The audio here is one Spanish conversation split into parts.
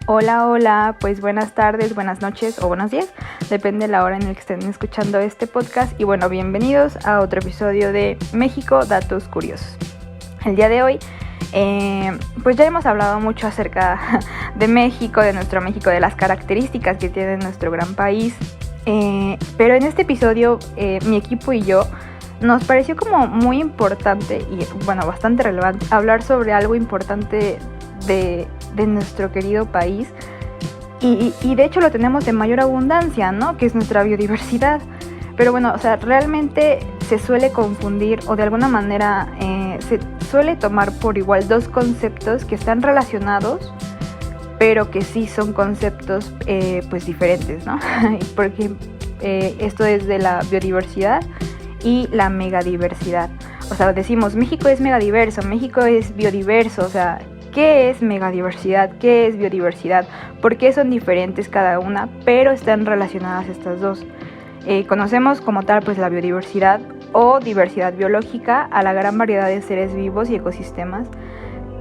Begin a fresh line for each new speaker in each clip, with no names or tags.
Hola, hola, pues buenas tardes, buenas noches o buenos días, depende de la hora en la que estén escuchando este podcast. Y bueno, bienvenidos a otro episodio de México, Datos Curiosos. El día de hoy, pues ya hemos hablado mucho acerca de México, de nuestro México, de las características que tiene nuestro gran país. Pero en este episodio, mi equipo y yo nos pareció como muy importante y bueno, bastante relevante hablar sobre algo importante de nuestro querido país y de hecho lo tenemos de mayor abundancia, ¿no? Que es nuestra biodiversidad. Pero bueno, o sea, realmente se suele confundir o de alguna manera se suele tomar por igual dos conceptos que están relacionados, pero que sí son conceptos pues diferentes, ¿no? Porque esto es de la biodiversidad y la megadiversidad. O sea, decimos México es megadiverso, México es biodiverso, o sea, ¿qué es megadiversidad? ¿Qué es biodiversidad? ¿Por qué son diferentes cada una, pero están relacionadas estas dos? Conocemos como tal pues la biodiversidad o diversidad biológica a la gran variedad de seres vivos y ecosistemas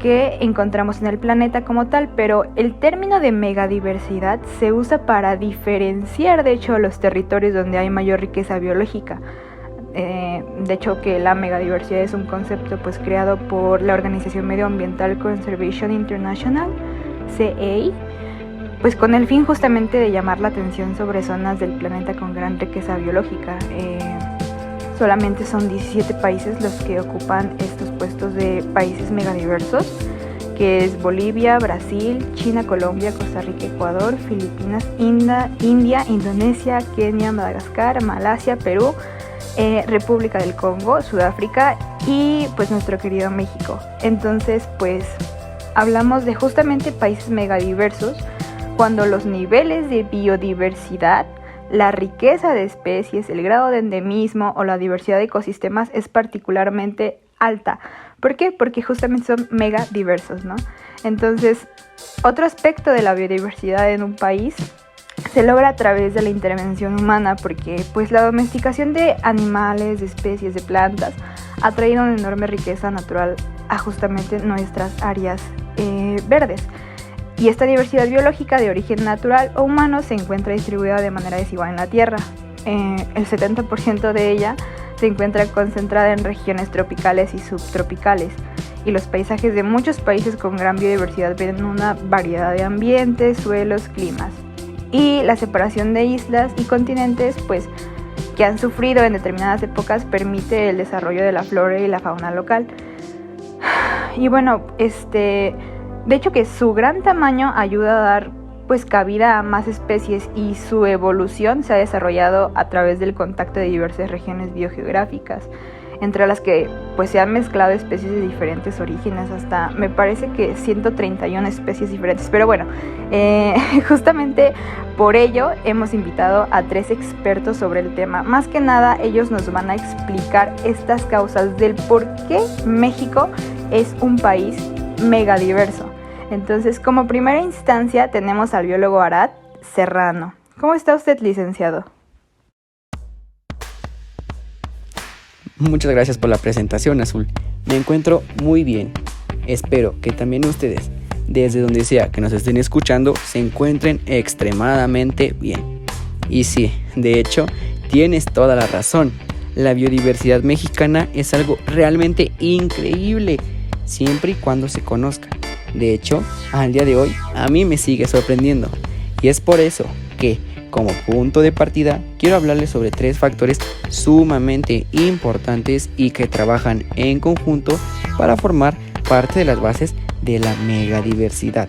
que encontramos en el planeta como tal, pero el término de megadiversidad se usa para diferenciar de hecho los territorios donde hay mayor riqueza biológica. De hecho que la megadiversidad es un concepto pues creado por la Organización Medioambiental Conservation International, CA, pues con el fin justamente de llamar la atención sobre zonas del planeta con gran riqueza biológica. Solamente son 17 países los que ocupan estos puestos de países megadiversos, que es Bolivia, Brasil, China, Colombia, Costa Rica, Ecuador, Filipinas, India, Indonesia, Kenia, Madagascar, Malasia, Perú, República del Congo, Sudáfrica y pues nuestro querido México. Entonces pues hablamos de justamente países megadiversos cuando los niveles de biodiversidad, la riqueza de especies, el grado de endemismo o la diversidad de ecosistemas es particularmente alta. ¿Por qué? Porque justamente son megadiversos, ¿no? Entonces, otro aspecto de la biodiversidad en un país se logra a través de la intervención humana, porque pues la domesticación de animales, de especies, de plantas ha traído una enorme riqueza natural a justamente nuestras áreas verdes. Y esta diversidad biológica de origen natural o humano se encuentra distribuida de manera desigual en la Tierra. El 70% de ella se encuentra concentrada en regiones tropicales y subtropicales. Y los paisajes de muchos países con gran biodiversidad ven una variedad de ambientes, suelos, climas. Y la separación de islas y continentes, pues, que han sufrido en determinadas épocas, permite el desarrollo de la flora y la fauna local. Y bueno, de hecho que su gran tamaño ayuda a dar pues cabida a más especies y su evolución se ha desarrollado a través del contacto de diversas regiones biogeográficas, entre las que pues se han mezclado especies de diferentes orígenes, hasta me parece que 131 especies diferentes. Pero bueno, justamente por ello hemos invitado a 3 expertos sobre el tema. Más que nada ellos nos van a explicar estas causas del por qué México es un país megadiverso. Entonces, como primera instancia tenemos al biólogo Arad Serrano. ¿Cómo está usted, licenciado?
Muchas gracias por la presentación, Azul. Me encuentro muy bien. Espero que también ustedes, desde donde sea que nos estén escuchando, se encuentren extremadamente bien. Y sí, de hecho, tienes toda la razón. La biodiversidad mexicana es algo realmente increíble, siempre y cuando se conozca. De hecho, al día de hoy, a mí me sigue sorprendiendo. Y es por eso que, como punto de partida, quiero hablarles sobre 3 factores sumamente importantes y que trabajan en conjunto para formar parte de las bases de la megadiversidad.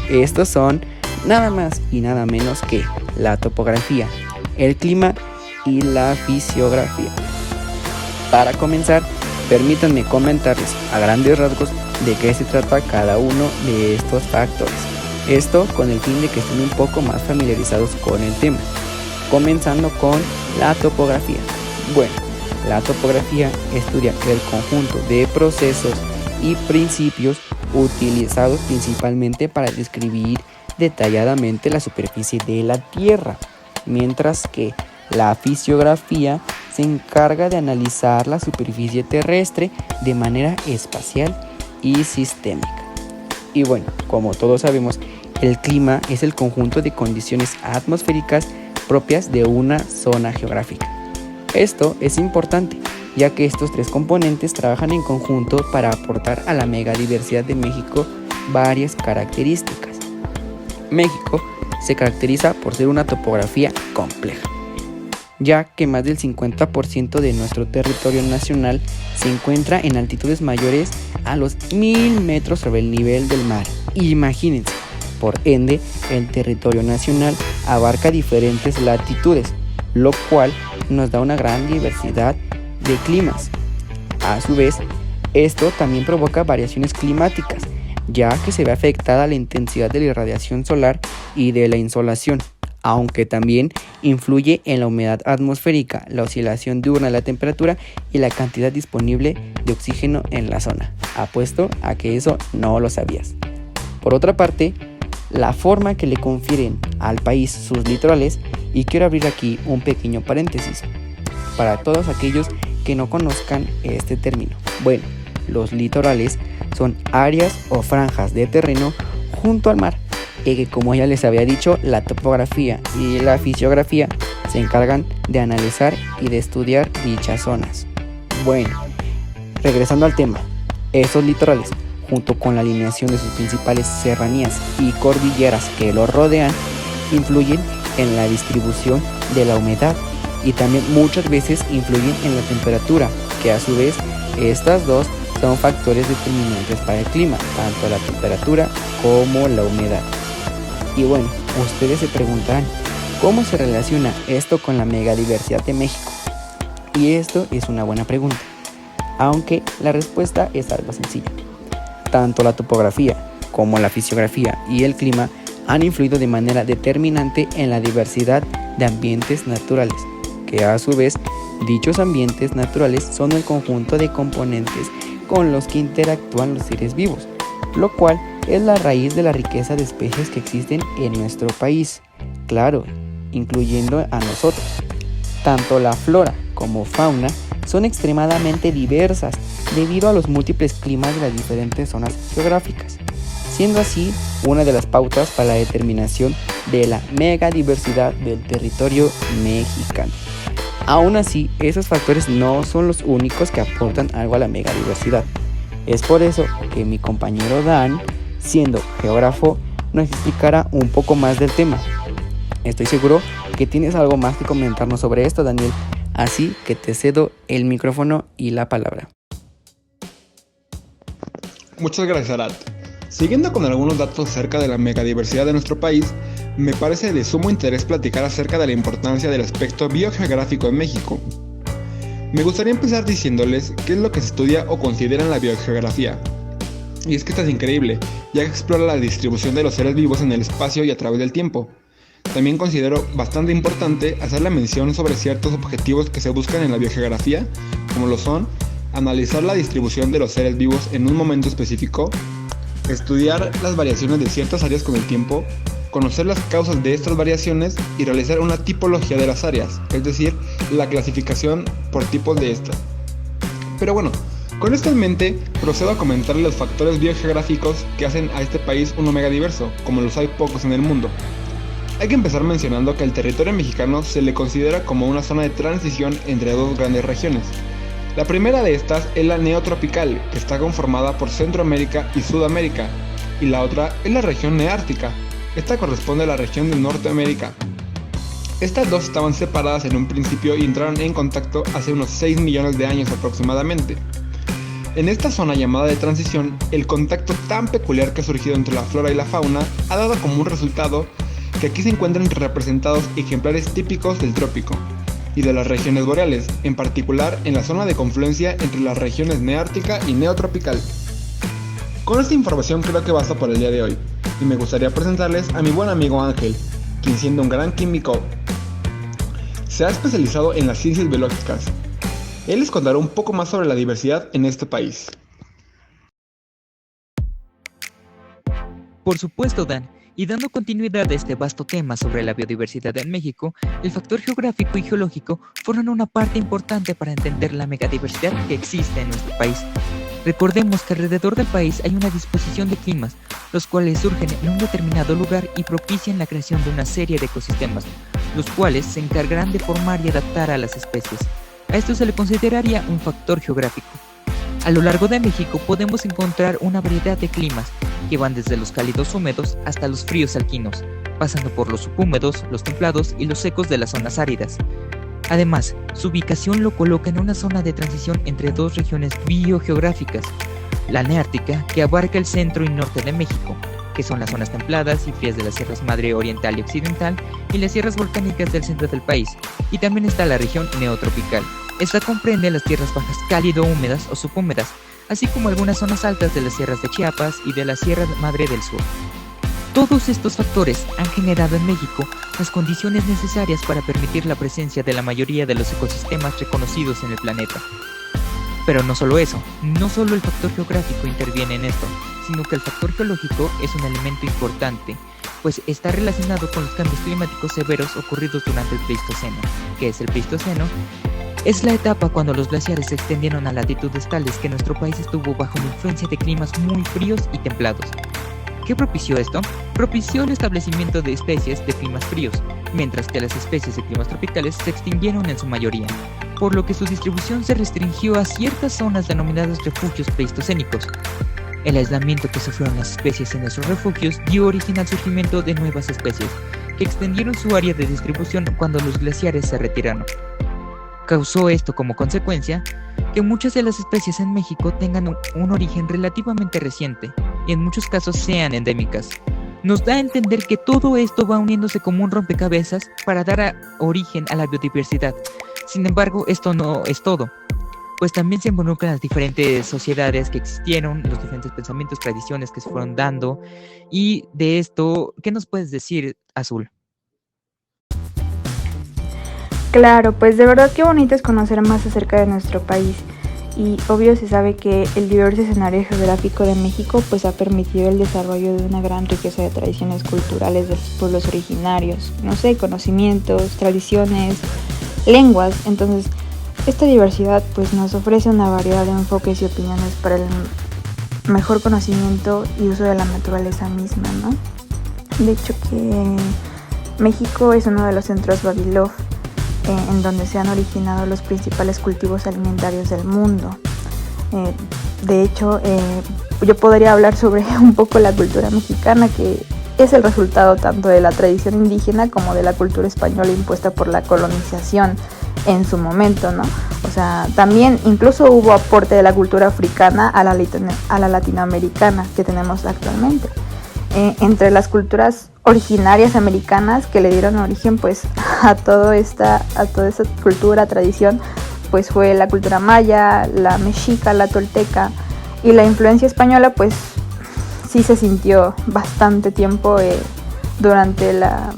Estos son nada más y nada menos que la topografía, el clima y la fisiografía. Para comenzar, permítanme comentarles a grandes rasgos de qué se trata cada uno de estos factores. Esto con el fin de que estén un poco más familiarizados con el tema. Comenzando con la topografía. Bueno, la topografía estudia el conjunto de procesos y principios utilizados principalmente para describir detalladamente la superficie de la Tierra, mientras que la fisiografía se encarga de analizar la superficie terrestre de manera espacial y sistémica. Y bueno, como todos sabemos, el clima es el conjunto de condiciones atmosféricas propias de una zona geográfica. Esto es importante, ya que estos tres componentes trabajan en conjunto para aportar a la megadiversidad de México varias características. México se caracteriza por ser una topografía compleja, ya que más del 50% de nuestro territorio nacional se encuentra en altitudes mayores a los 1000 metros sobre el nivel del mar. Imagínense, por ende, el territorio nacional abarca diferentes latitudes, lo cual nos da una gran diversidad de climas. A su vez, esto también provoca variaciones climáticas, ya que se ve afectada la intensidad de la irradiación solar y de la insolación, aunque también influye en la humedad atmosférica, la oscilación diurna de la temperatura y la cantidad disponible de oxígeno en la zona. Apuesto a que eso no lo sabías. Por otra parte, la forma que le confieren al país sus litorales, y quiero abrir aquí un pequeño paréntesis para todos aquellos que no conozcan este término. Bueno, los litorales son áreas o franjas de terreno junto al mar, y que, como ya les había dicho, la topografía y la fisiografía se encargan de analizar y de estudiar dichas zonas. Bueno, regresando al tema, estos litorales, junto con la alineación de sus principales serranías y cordilleras que los rodean, influyen en la distribución de la humedad y también muchas veces influyen en la temperatura, que a su vez estas dos son factores determinantes para el clima, tanto la temperatura como la humedad. Y bueno, ustedes se preguntarán, ¿cómo se relaciona esto con la megadiversidad de México? Y esto es una buena pregunta, aunque la respuesta es algo sencilla. Tanto la topografía como la fisiografía y el clima han influido de manera determinante en la diversidad de ambientes naturales, que a su vez, dichos ambientes naturales son el conjunto de componentes con los que interactúan los seres vivos, lo cual es la raíz de la riqueza de especies que existen en nuestro país, claro, incluyendo a nosotros. Tanto la flora como fauna son extremadamente diversas debido a los múltiples climas de las diferentes zonas geográficas, siendo así una de las pautas para la determinación de la megadiversidad del territorio mexicano. Aún así, esos factores no son los únicos que aportan algo a la megadiversidad. Es por eso que mi compañero Dan, siendo geógrafo, nos explicará un poco más del tema. Estoy seguro que tienes algo más que comentarnos sobre esto, Daniel, así que te cedo el micrófono y la palabra.
Muchas gracias, Arat. Siguiendo con algunos datos acerca de la megadiversidad de nuestro país, me parece de sumo interés platicar acerca de la importancia del aspecto biogeográfico en México. Me gustaría empezar diciéndoles qué es lo que se estudia o considera en la biogeografía. Y es que esta es increíble, ya que explora la distribución de los seres vivos en el espacio y a través del tiempo. También considero bastante importante hacer la mención sobre ciertos objetivos que se buscan en la biogeografía, como lo son analizar la distribución de los seres vivos en un momento específico, estudiar las variaciones de ciertas áreas con el tiempo, conocer las causas de estas variaciones y realizar una tipología de las áreas, es decir, la clasificación por tipos de estas. Pero bueno, con esto en mente, procedo a comentarles los factores biogeográficos que hacen a este país uno megadiverso, como los hay pocos en el mundo. Hay que empezar mencionando que el territorio mexicano se le considera como una zona de transición entre dos grandes regiones. La primera de estas es la neotropical, que está conformada por Centroamérica y Sudamérica, y la otra es la región neártica. Esta corresponde a la región de Norteamérica. Estas dos estaban separadas en un principio y entraron en contacto hace unos 6 millones de años aproximadamente. En esta zona llamada de transición, el contacto tan peculiar que ha surgido entre la flora y la fauna ha dado como un resultado que aquí se encuentran representados ejemplares típicos del trópico y de las regiones boreales, en particular en la zona de confluencia entre las regiones neártica y neotropical. Con esta información creo que basta por el día de hoy, y me gustaría presentarles a mi buen amigo Ángel, quien siendo un gran químico, se ha especializado en las ciencias biológicas. Él les contará un poco más sobre la diversidad en este país.
Por supuesto, Dan, Y dando continuidad a este vasto tema sobre la biodiversidad en México, el factor geográfico y geológico forman una parte importante para entender la megadiversidad que existe en nuestro país. Recordemos que alrededor del país hay una disposición de climas, los cuales surgen en un determinado lugar y propician la creación de una serie de ecosistemas, los cuales se encargarán de formar y adaptar a las especies. A esto se le consideraría un factor geográfico. A lo largo de México podemos encontrar una variedad de climas que van desde los cálidos húmedos hasta los fríos alquinos, pasando por los subhúmedos, los templados y los secos de las zonas áridas. Además, su ubicación lo coloca en una zona de transición entre dos regiones biogeográficas, la neártica, que abarca el centro y norte de México, que son las zonas templadas y frías de las sierras Madre Oriental y Occidental, y las sierras volcánicas del centro del país, y también está la región neotropical. Esta comprende las tierras bajas cálido-húmedas o subhúmedas, así como algunas zonas altas de las sierras de Chiapas y de la Sierra Madre del Sur. Todos estos factores han generado en México las condiciones necesarias para permitir la presencia de la mayoría de los ecosistemas reconocidos en el planeta. Pero no solo eso, no solo el factor geográfico interviene en esto, sino que el factor geológico es un elemento importante, pues está relacionado con los cambios climáticos severos ocurridos durante el Pleistoceno. ¿Qué es el Pleistoceno? Es la etapa cuando los glaciares se extendieron a latitudes tales que nuestro país estuvo bajo la influencia de climas muy fríos y templados. ¿Qué propició esto? Propició el establecimiento de especies de climas fríos, mientras que las especies de climas tropicales se extinguieron en su mayoría, por lo que su distribución se restringió a ciertas zonas denominadas refugios pleistocénicos. El aislamiento que sufrieron las especies en esos refugios dio origen al surgimiento de nuevas especies, que extendieron su área de distribución cuando los glaciares se retiraron. Causó esto como consecuencia que muchas de las especies en México tengan un origen relativamente reciente y en muchos casos sean endémicas. Nos da a entender que todo esto va uniéndose como un rompecabezas para dar origen a la biodiversidad. Sin embargo, esto no es todo, pues también se involucran las diferentes sociedades que existieron, los diferentes pensamientos, tradiciones que se fueron dando. Y de esto, ¿qué nos puedes decir, Azul?
Claro, pues de verdad qué bonito es conocer más acerca de nuestro país. Y obvio se sabe que el diverso escenario geográfico de México pues ha permitido el desarrollo de una gran riqueza de tradiciones culturales de los pueblos originarios, conocimientos, tradiciones, lenguas. Entonces, esta diversidad pues nos ofrece una variedad de enfoques y opiniones para el mejor conocimiento y uso de la naturaleza misma, ¿no? De hecho que México es uno de los centros Vavilov, en donde se han originado los principales cultivos alimentarios del mundo. De hecho, yo podría hablar sobre un poco la cultura mexicana, que es el resultado tanto de la tradición indígena como de la cultura española impuesta por la colonización en su momento, ¿no? O sea, también incluso hubo aporte de la cultura africana a la latinoamericana que tenemos actualmente. Entre las culturas originarias americanas que le dieron origen pues a toda esa cultura, tradición, pues fue la cultura maya, la mexica, la tolteca, y la influencia española pues sí se sintió bastante tiempo durante la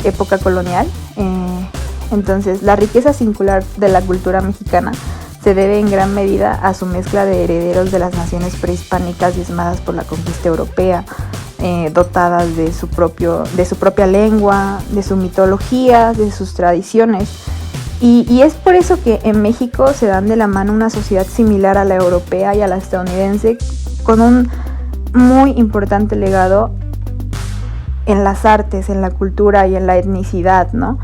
época colonial. Entonces la riqueza singular de la cultura mexicana se debe en gran medida a su mezcla de herederos de las naciones prehispánicas diezmadas por la conquista europea, dotadas de su propia lengua, de su mitología, de sus tradiciones. Y es por eso que en México se dan de la mano una sociedad similar a la europea y a la estadounidense, con un muy importante legado en las artes, en la cultura y en la etnicidad, ¿no?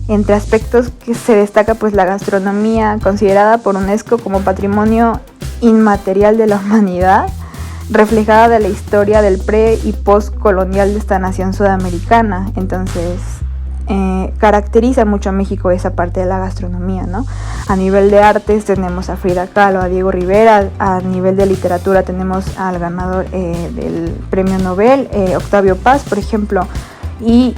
Entre aspectos que se destaca pues la gastronomía, considerada por UNESCO como patrimonio inmaterial de la humanidad, reflejada de la historia del pre- y post-colonial de esta nación sudamericana. Entonces, caracteriza mucho a México esa parte de la gastronomía, ¿no? A nivel de artes tenemos a Frida Kahlo, a Diego Rivera. A nivel de literatura tenemos al ganador del premio Nobel, Octavio Paz, por ejemplo. Y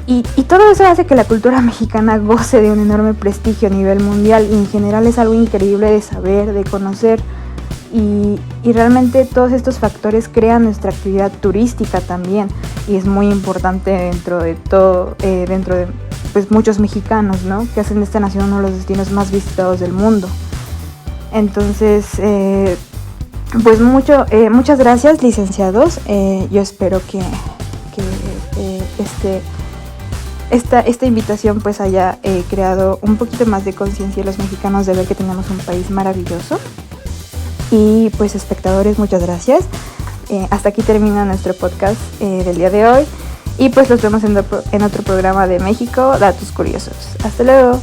todo eso hace que la cultura mexicana goce de un enorme prestigio a nivel mundial, y en general es algo increíble de saber, de conocer. Y realmente todos estos factores crean nuestra actividad turística también, y es muy importante dentro de todo, dentro de pues muchos mexicanos, ¿no?, que hacen de esta nación uno de los destinos más visitados del mundo. Entonces, pues muchas gracias, licenciados. Yo espero que esta invitación pues haya creado un poquito más de conciencia en los mexicanos de ver que tenemos un país maravilloso. Y pues espectadores, muchas gracias. Hasta aquí termina nuestro podcast del día de hoy. Y pues los vemos en otro programa de México, Datos Curiosos. Hasta luego.